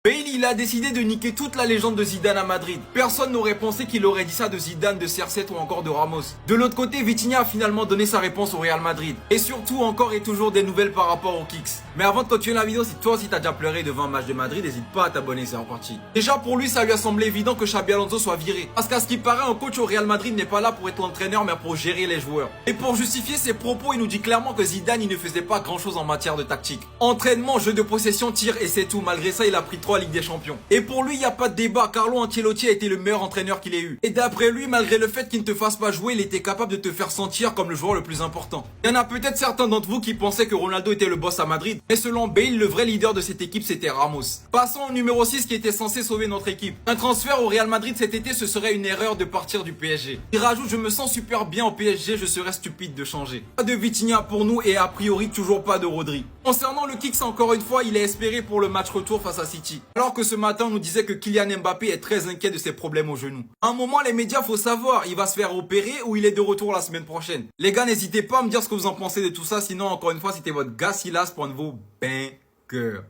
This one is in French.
Bale, il a décidé de niquer toute la légende de Zidane à Madrid. Personne n'aurait pensé qu'il aurait dit ça de Zidane, de CR7 ou encore de Ramos. De l'autre côté, Vitinha a finalement donné sa réponse au Real Madrid. Et surtout, encore et toujours des nouvelles par rapport aux kicks. Mais avant de continuer la vidéo, si toi aussi t'as déjà pleuré devant un match de Madrid, n'hésite pas à t'abonner, c'est en partie. Déjà pour lui, ça lui a semblé évident que Xabi Alonso soit viré. Parce qu'à ce qui paraît, un coach au Real Madrid n'est pas là pour être l'entraîneur, mais pour gérer les joueurs. Et pour justifier ses propos, il nous dit clairement que Zidane, il ne faisait pas grand chose en matière de tactique. Entraînement, jeu de possession, tir et c'est tout. Malgré ça, il a pris 3 Ligues des Champions. Et pour lui, il n'y a pas de débat, Carlo Ancelotti a été le meilleur entraîneur qu'il ait eu. Et d'après lui, malgré le fait qu'il ne te fasse pas jouer, il était capable de te faire sentir comme le joueur le plus important. Il y en a peut-être certains d'entre vous qui pensaient que Ronaldo était le boss à Madrid, mais selon Bale, le vrai leader de cette équipe, c'était Ramos. Passons au numéro 6 qui était censé sauver notre équipe. Un transfert au Real Madrid cet été, ce serait une erreur de partir du PSG. Il rajoute, je me sens super bien au PSG, je serais stupide de changer. Pas de Vitinha pour nous et a priori toujours pas de Rodri. Concernant le Kicks, encore une fois, il est espéré pour le match retour face à City. Alors que ce matin, on nous disait que Kylian Mbappé est très inquiet de ses problèmes au genou. À un moment, les médias, faut savoir, il va se faire opérer ou il est de retour la semaine prochaine. Les gars, n'hésitez pas à me dire ce que vous en pensez de tout ça, sinon, encore une fois, c'était votre gars Silas pour un nouveau banger.